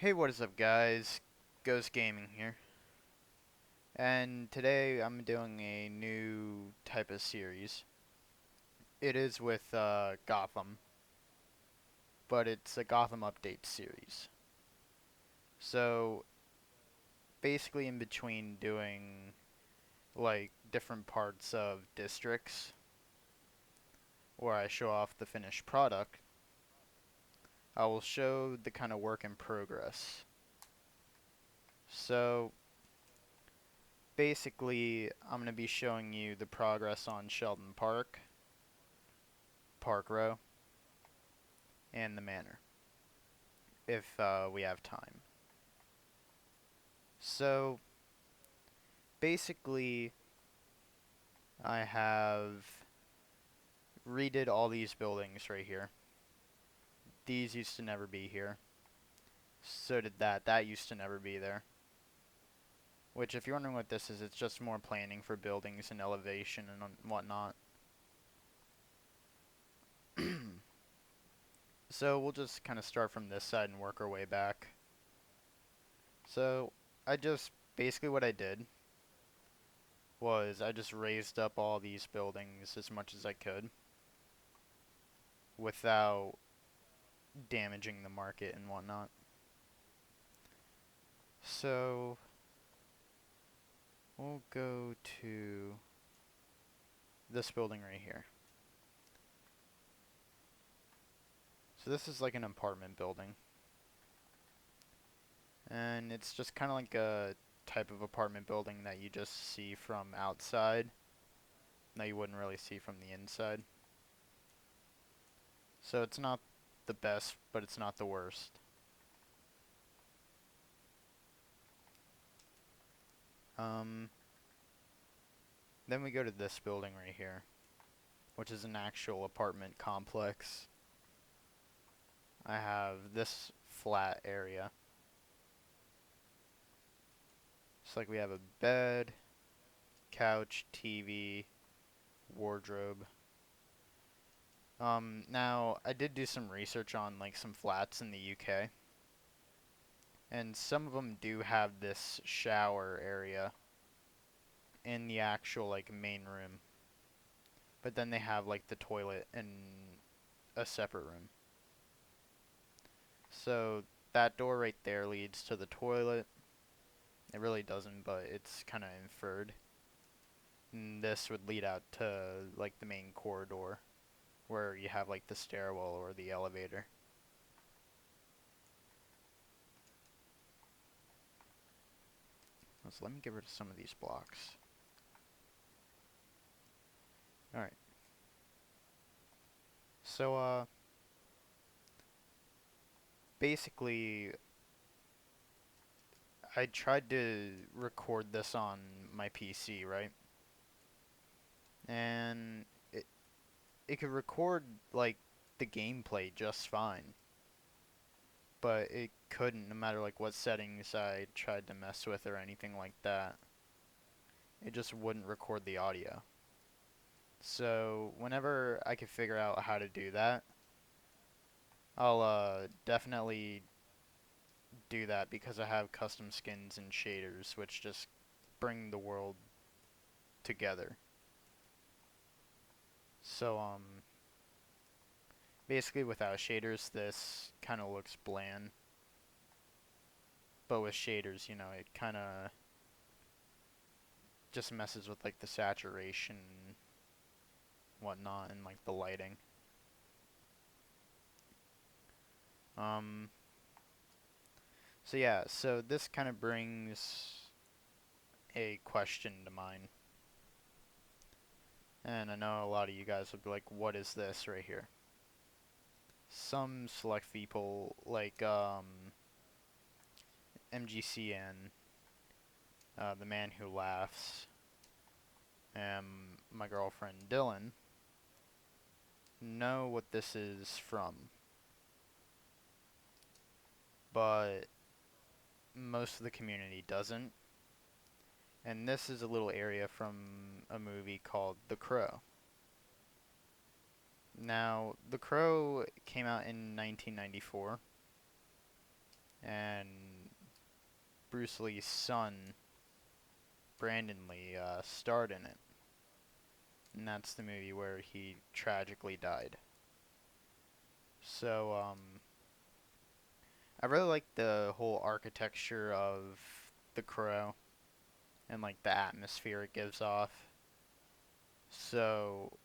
Hey, what is up, guys? Ghost Gaming here. And today I'm doing a new type of series. It is with Gotham, but it's a Gotham update series. So, basically, in between doing like different parts of districts where I show off the finished product, I will show the kind of work in progress. So, basically, I'm going to be showing you the progress on Sheldon Park, Park Row, and the Manor, if we have time. So, basically, I have redid all these buildings right here. These used to never be here. So did that. That used to never be there. Which, if you're wondering what this is, it's just more planning for buildings and elevation and whatnot. So we'll just kind of start from this side and work our way back. So basically what I did was I just raised up all these buildings as much as I could without damaging the market and whatnot. So we'll go to this building right here. So this is like an apartment building. And it's just kind of like a type of apartment building that you just see from outside that you wouldn't really see from the inside. So it's not the best, but it's not the worst. Um, then we go to this building right here, which is an actual apartment complex. I have this flat area. It's like we have a bed, couch, TV, wardrobe. Now I did do some research on like some flats in the UK, and some of them do have this shower area in the actual like main room, but then they have like the toilet in a separate room. So that door right there leads to the toilet. It really doesn't, but it's kind of inferred. And this would lead out to like the main corridor where you have like the stairwell or the elevator. So let me get rid of some of these blocks. Alright. So, basically, I tried to record this on my PC, right? And it could record, like, the gameplay just fine. But it couldn't, no matter, like, what settings I tried to mess with or anything like that. It just wouldn't record the audio. So, whenever I could figure out how to do that, I'll definitely do that because I have custom skins and shaders which just bring the world together. So basically without shaders this kind of looks bland, but with shaders, you know, it kind of just messes with like the saturation and whatnot and like the lighting. Um so yeah, so this kind of brings a question to mind. And I know a lot of you guys would be like, what is this right here? Some select people like MGCN, The Man Who Laughs, and my girlfriend Dylan know what this is from, but most of the community doesn't. And this is a little area from a movie called The Crow. Now, The Crow came out in 1994, and Bruce Lee's son, Brandon Lee, starred in it. And that's the movie where he tragically died. So, I really like the whole architecture of The Crow and like the atmosphere it gives off. So,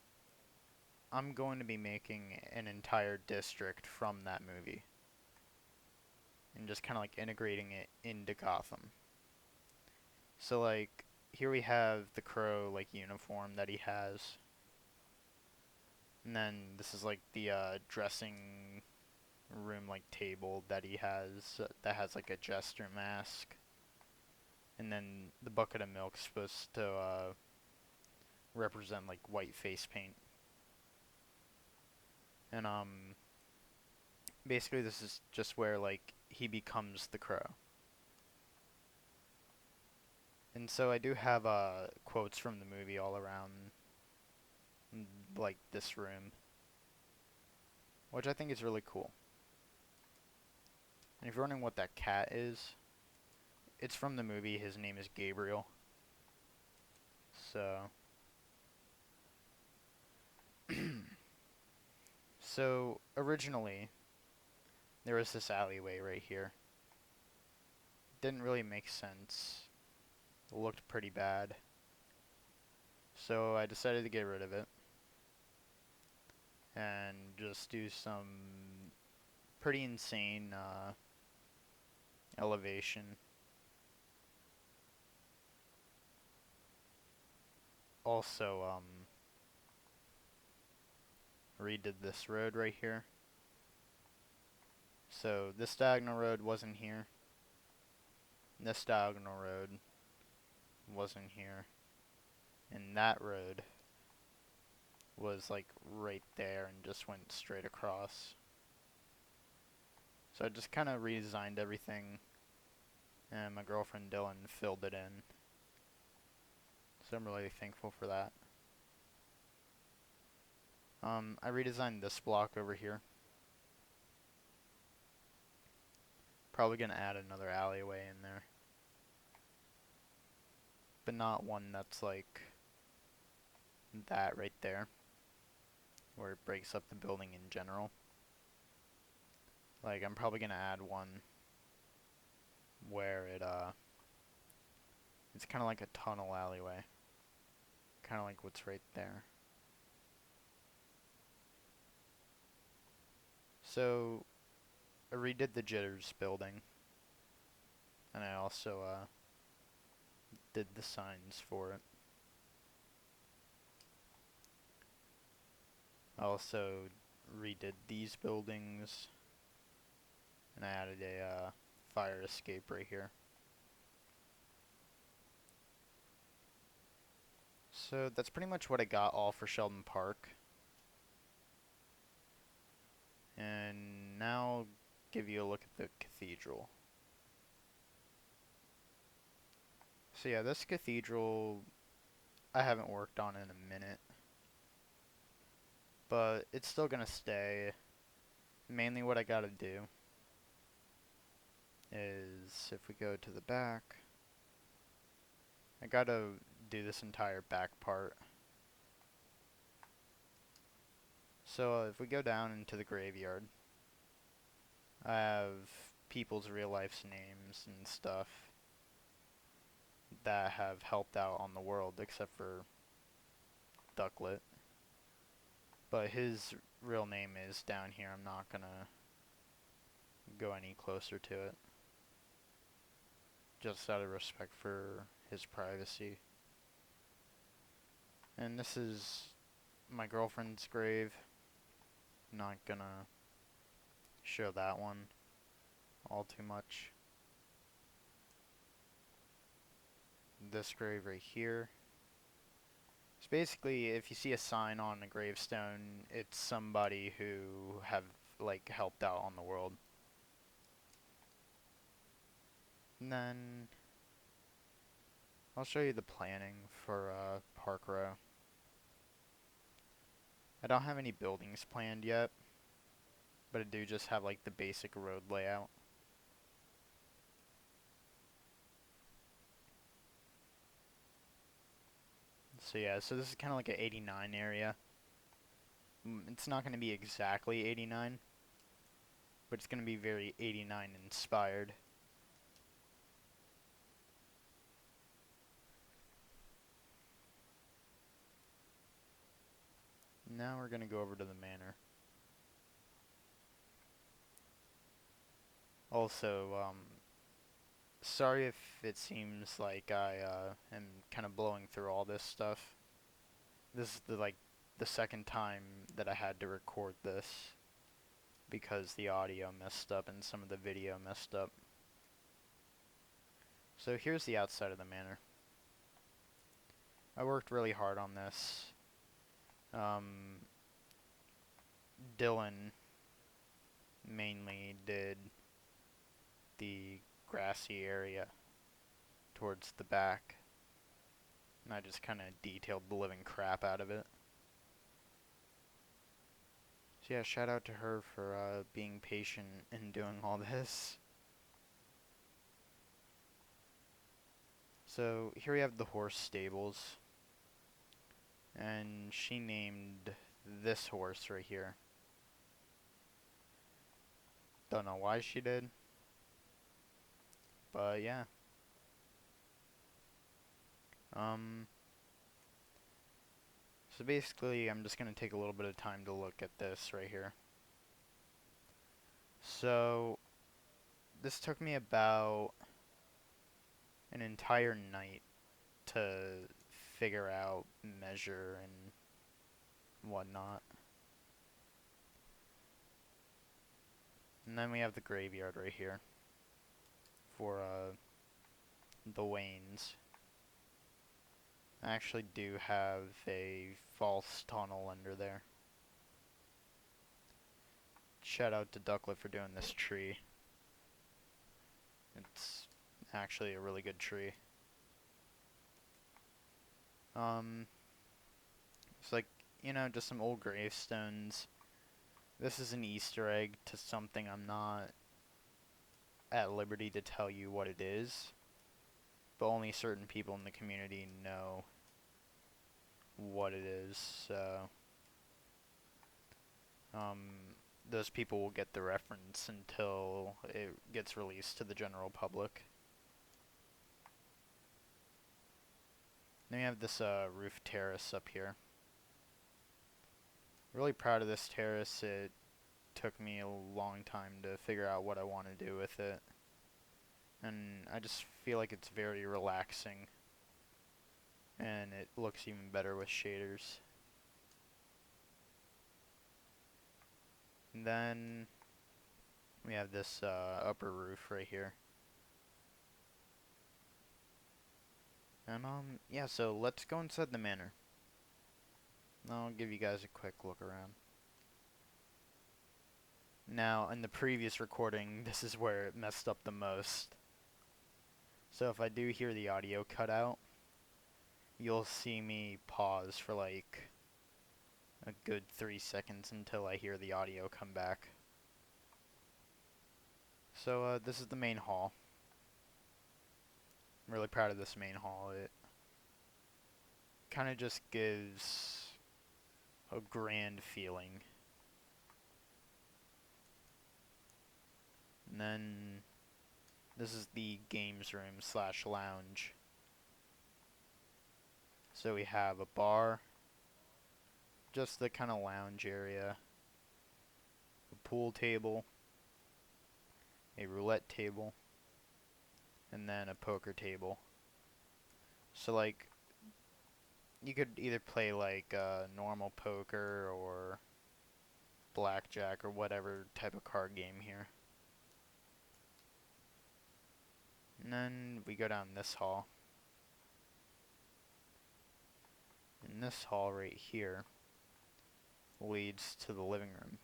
I'm going to be making an entire district from that movie and just kind of like integrating it into Gotham. So, like, here we have the Crow like uniform that he has. And then this is like the dressing room like table that he has that has like a jester mask. And then the bucket of milk's supposed to represent like white face paint. And basically this is just where like he becomes the Crow. And so I do have quotes from the movie all around like this room, which I think is really cool. And if you're wondering what that cat is, it's from the movie. His name is Gabriel. So so originally there was this alleyway right here. Didn't really make sense. It looked pretty bad. So I decided to get rid of it and just do some pretty insane elevation. Also, redid this road right here. So this diagonal road wasn't here. This diagonal road wasn't here. And that road was like right there and just went straight across. So I just kind of redesigned everything, and my girlfriend Dylan filled it in. So I'm really thankful for that. I redesigned this block over here. Probably gonna add another alleyway in there. But not one that's like that right there, where it breaks up the building in general. Like, I'm probably gonna add one where it's kind of like a tunnel alleyway. Kind of like what's right there. So, I redid the Jitters building. And I also, did the signs for it. I also redid these buildings. And I added a, fire escape right here. So that's pretty much what I got all for Sheldon Park. And now I'll give you a look at the cathedral. So yeah, this cathedral I haven't worked on in a minute. But it's still gonna stay. Mainly what I gotta do is, if we go to the back, I gotta do this entire back part. So if we go down into the graveyard, I have people's real life's names and stuff that have helped out on the world, except for Ducklet. But his real name is down here. I'm not gonna go any closer to it, just out of respect for his privacy. And this is my girlfriend's grave. Not gonna show that one all too much. This grave right here. So basically, if you see a sign on a gravestone, it's somebody who have like helped out on the world. And then I'll show you the planning for Park Row. I don't have any buildings planned yet, but I do just have like the basic road layout. So yeah, so this is kind of like an 89 area. It's not going to be exactly 89, but it's going to be very 89 inspired. Now we're going to go over to the manor. Also, sorry if it seems like I am kind of blowing through all this stuff. This is the second time that I had to record this because the audio messed up and some of the video messed up. So here's the outside of the manor. I worked really hard on this. Dylan mainly did the grassy area towards the back, and I just kind of detailed the living crap out of it. So yeah, shout out to her for being patient and doing all this. So here we have the horse stables, and she named this horse right here. Don't know why she did, but yeah. So basically, I'm just going to take a little bit of time to look at this right here. So, this took me about an entire night to figure out, measure, and whatnot. And then we have the graveyard right here for the Waynes. I actually do have a false tunnel under there. Shout out to Ducklet for doing this tree. It's actually a really good tree. It's like, you know, just some old gravestones. This is an Easter egg to something I'm not at liberty to tell you what it is, but only certain people in the community know what it is, so those people will get the reference until it gets released to the general public. Then we have this roof terrace up here. Really proud of this terrace. It took me a long time to figure out what I want to do with it, and I just feel like it's very relaxing, and it looks even better with shaders. And then we have this upper roof right here. And yeah, so let's go inside the manor. I'll give you guys a quick look around. Now, in the previous recording, this is where it messed up the most. So if I do hear the audio cut out, you'll see me pause for like a good 3 seconds until I hear the audio come back. So this is the main hall. I'm really proud of this main hall. It kind of just gives a grand feeling. And then this is the games room slash lounge. So we have a bar, just the kind of lounge area, a pool table, a roulette table, and then a poker table. So like, you could either play like normal poker or blackjack or whatever type of card game here. And then we go down this hall. And this hall right here leads to the living room.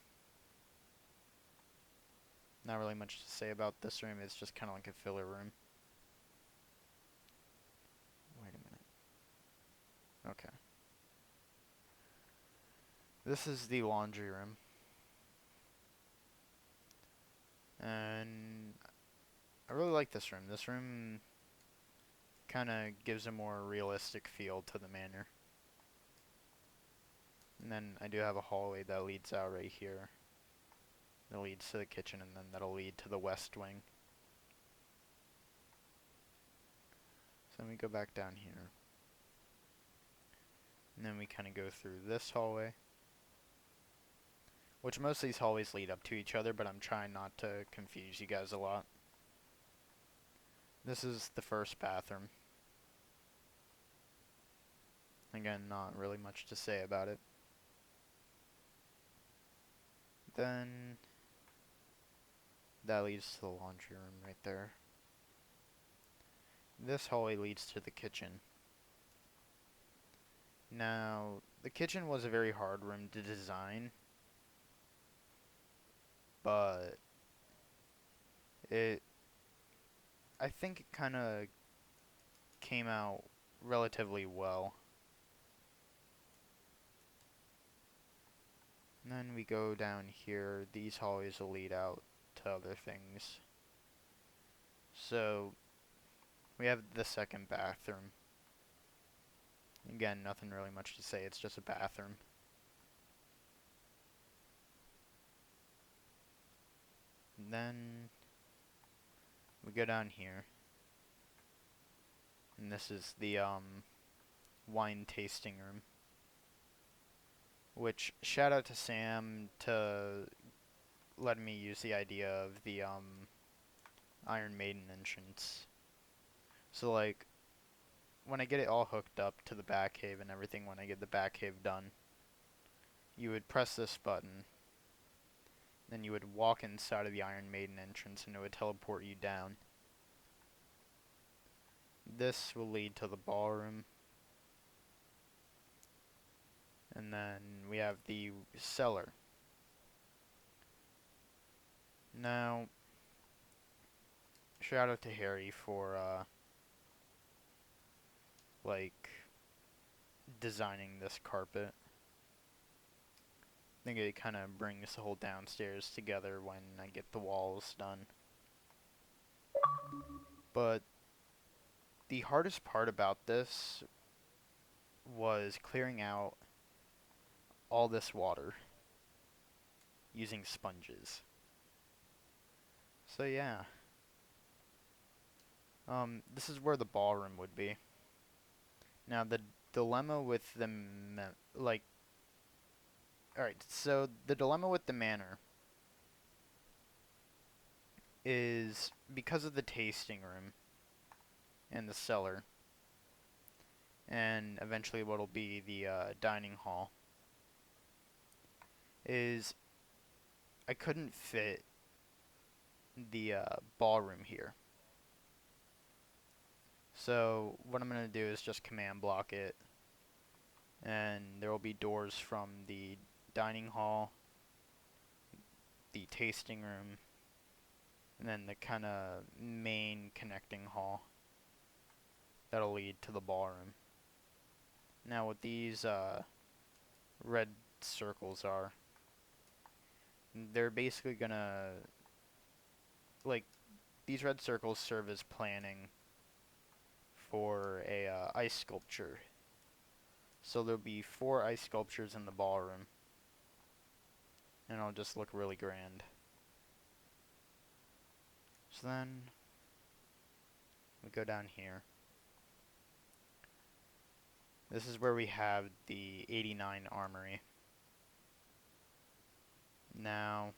Not really much to say about this room, it's just kind of like a filler room. Wait a minute. Okay. This is the laundry room. And I really like this room. This room kind of gives a more realistic feel to the manor. And then I do have a hallway that leads out right here. That leads to the kitchen, and then that'll lead to the west wing. So then we go back down here. And then we kind of go through this hallway. Which most of these hallways lead up to each other, but I'm trying not to confuse you guys a lot. This is the first bathroom. Again, not really much to say about it. Then that leads to the laundry room right there. This hallway leads to the kitchen. Now, the kitchen was a very hard room to design, but I think it kind of came out relatively well. And then we go down here. These hallways will lead out to other things. So, we have the second bathroom. Again, nothing really much to say, it's just a bathroom. And then we go down here. And this is the wine tasting room. Which, shout out to Sam to letting me use the idea of the Iron Maiden entrance. So like, when I get it all hooked up to the Batcave and everything, when I get the Batcave done, you would press this button, then you would walk inside of the Iron Maiden entrance and it would teleport you down. This will lead to the ballroom. And then we have the cellar. Now, shout out to Harry for, like, designing this carpet. I think it kind of brings the whole downstairs together when I get the walls done. But the hardest part about this was clearing out all this water using sponges. So yeah. This is where the ballroom would be. Now the dilemma with the alright, so the dilemma with the manor is because of the tasting room and the cellar, and eventually what'll be the dining hall, is I couldn't fit the ballroom here. So what I'm going to do is just command block it, and there will be doors from the dining hall, the tasting room, and then the kind of main connecting hall that'll lead to the ballroom. Now what these red circles are, they're basically gonna, like, these red circles serve as planning for a ice sculpture. So there'll be 4 ice sculptures in the ballroom, and it'll just look really grand. So then we go down here. This is where we have the 89 armory. Now,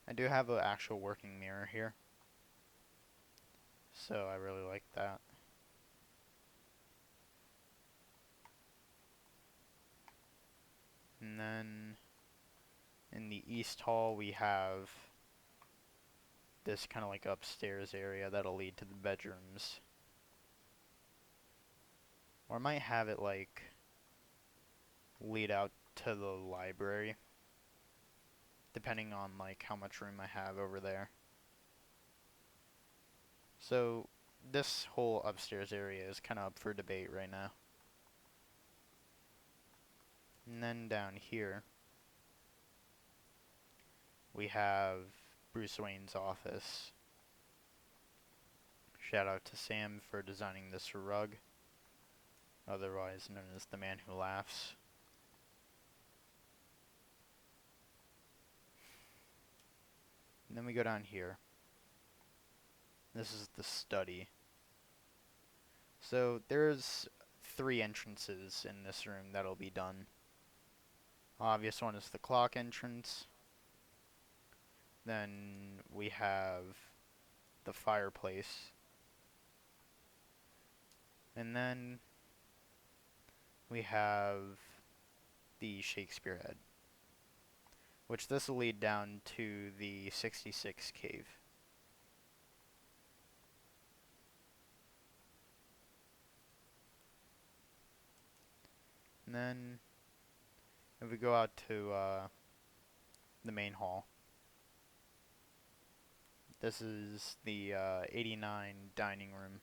I do have an actual working mirror here, so I really like that. And then in the East Hall we have this kind of like upstairs area that'll lead to the bedrooms. Or I might have it like lead out to the library, depending on like how much room I have over there. So this whole upstairs area is kind of up for debate right now. And then down here we have Bruce Wayne's office. Shout out to Sam for designing this rug, otherwise known as the Man Who Laughs. And then we go down here. This is the study. So there's 3 entrances in this room that'll be done. Obvious one is the clock entrance. Then we have the fireplace. And then we have the Shakespeare head, which this will lead down to the 66 cave. And then if we go out to the main hall, this is the 89 dining room.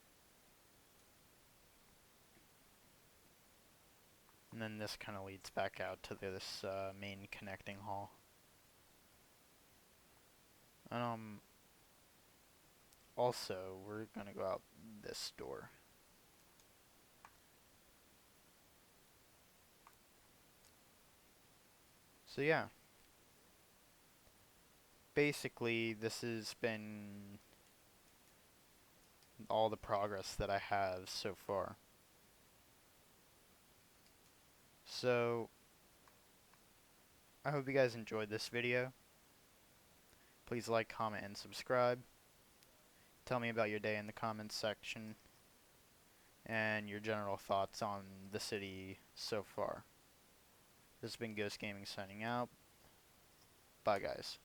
And then this kind of leads back out to this main connecting hall. Also, we're gonna go out this door. So yeah, basically this has been all the progress that I have so far. So I hope you guys enjoyed this video. Please like, comment, and subscribe. Tell me about your day in the comments section and your general thoughts on the city so far. This has been Ghost Gaming signing out. Bye guys.